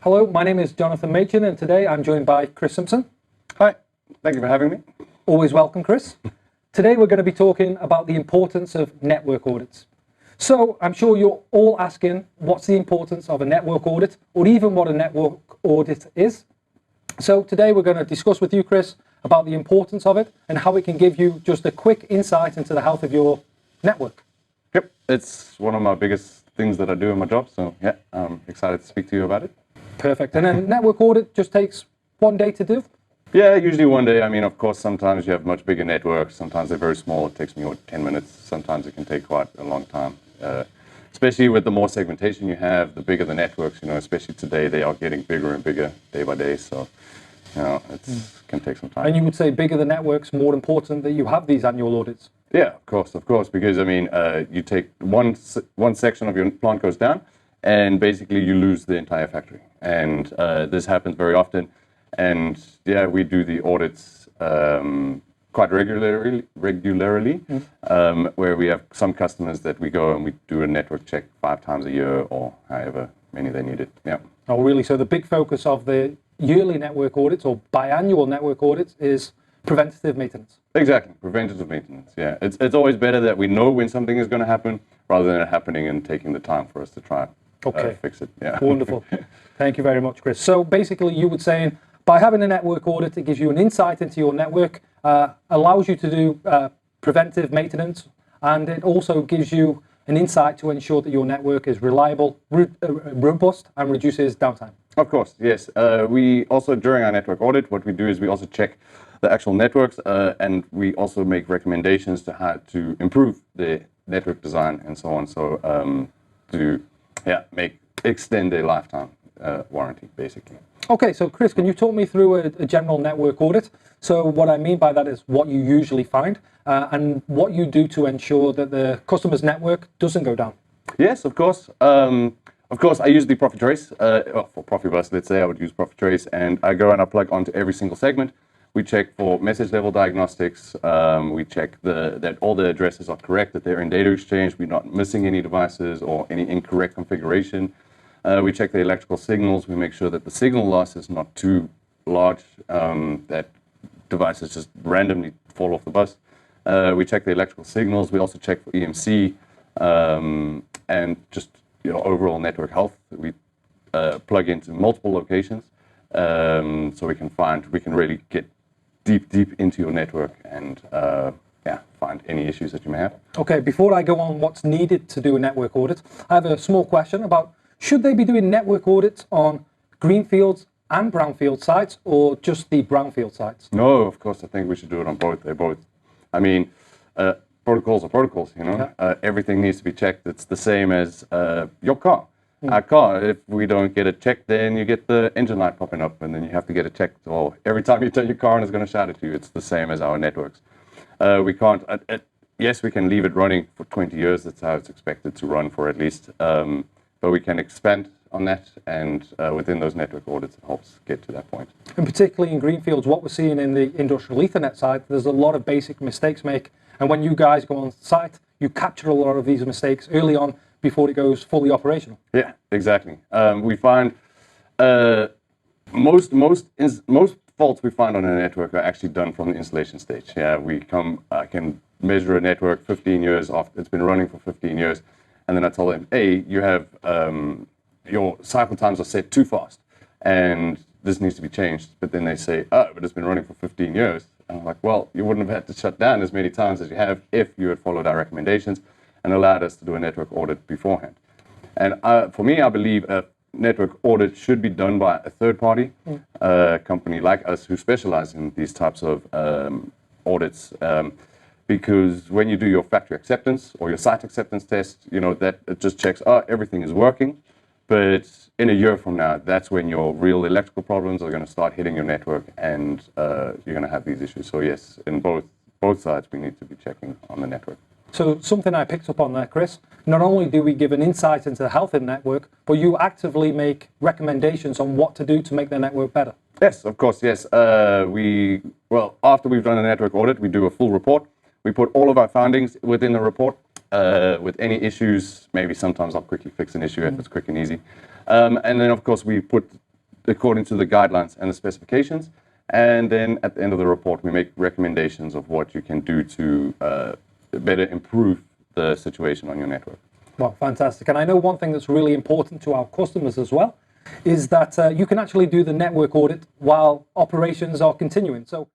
Hello, my name is Jonathan Machin, and today I'm joined by Chris Simpson. Hi, thank you for having me. Always welcome, Chris. Today we're going to be talking about the importance of network audits. So I'm sure you're all asking, what's the importance of a network audit, or even what a network audit is? So today we're going to discuss with you, Chris, about the importance of it and how it can give you just a quick insight into the health of your network. Yep, it's one of my biggest things that I do in my job, so yeah, I'm excited to speak to you about it. Perfect. And then network audit just takes one day to do? Yeah, usually one day. I mean, of course, sometimes you have much bigger networks. Sometimes they're very small. It takes me 10 minutes. Sometimes it can take quite a long time. Especially with the more segmentation you have, the bigger the networks, especially today, they are getting bigger and bigger day by day. So, it can take some time. And you would say bigger the networks, more important that you have these annual audits? Yeah, of course, because I mean, you take one section of your plant goes down, and basically you lose the entire factory. And this happens very often. And yeah, we do the audits quite regularly, where we have some customers that we go and we do a network check 5 times a year or however many they need it. Yeah. Oh, really? So the big focus of the yearly network audits or biannual network audits is preventative maintenance. Exactly, preventative maintenance. Yeah, it's always better that we know when something is going to happen rather than it happening and taking the time for us to try fix it. Yeah. Wonderful. Thank you very much, Chris. So basically, you would say by having a network audit, it gives you an insight into your network, allows you to do preventive maintenance, and it also gives you an insight to ensure that your network is reliable, robust, and reduces downtime. Of course, yes. We also, during our network audit, what we do is we also check the actual networks, and we also make recommendations to how to improve the network design and so on. So to extend their lifetime warranty, basically. Okay, so Chris, can you talk me through a general network audit? So what I mean by that is what you usually find and what you do to ensure that the customer's network doesn't go down. Yes, of course. I use the Profit Trace. For Profibus, let's say I would use Profit Trace, and I go and I plug onto every single segment. We check for message level diagnostics. We check that all the addresses are correct, that they're in data exchange, we're not missing any devices or any incorrect configuration. We check the electrical signals. We make sure that the signal loss is not too large, that devices just randomly fall off the bus. We check the electrical signals. We also check for EMC and just overall network health. We plug into multiple locations so we can really get deep into your network and find any issues that you may have. Okay, before I go on what's needed to do a network audit, I have a small question about should they be doing network audits on greenfields and brownfield sites or just the brownfield sites? No, of course, I think we should do it on both. They're both. I mean, protocols are protocols, everything needs to be checked. It's the same as your car. Our car, if we don't get it checked, then you get the engine light popping up and then you have to get it checked. Or every time you turn your car on, it's going to shout at you. It's the same as our networks. We can't, yes, we can leave it running for 20 years. That's how it's expected to run for at least. But we can expand on that, and within those network audits, it helps get to that point. And particularly in greenfields, what we're seeing in the industrial Ethernet side, there's a lot of basic mistakes made. And when you guys go on site, you capture a lot of these mistakes early on before it goes fully operational. Yeah, exactly. We find most faults we find on a network are actually done from the installation stage. Yeah, I can measure a network 15 years after it's been running for 15 years. And then I tell them, hey, you have your cycle times are set too fast, and this needs to be changed. But then they say, oh, but it's been running for 15 years. And I'm like, well, you wouldn't have had to shut down as many times as you have if you had followed our recommendations and allowed us to do a network audit beforehand. And for me, I believe a network audit should be done by a third-party company like us who specialize in these types of audits. Because when you do your factory acceptance or your site acceptance test, that it just checks, everything is working. But in a year from now, that's when your real electrical problems are going to start hitting your network, and you're going to have these issues. So yes, in both sides, we need to be checking on the network. So something I picked up on there, Chris, not only do we give an insight into the health of the network, but you actively make recommendations on what to do to make the network better. Yes, of course, yes. After we've done a network audit, we do a full report. We put all of our findings within the report with any issues. Maybe sometimes I'll quickly fix an issue if it's quick and easy. And then, of course, we put according to the guidelines and the specifications. And then at the end of the report, we make recommendations of what you can do to better improve the situation on your network. Well, fantastic. And I know one thing that's really important to our customers as well is that you can actually do the network audit while operations are continuing. So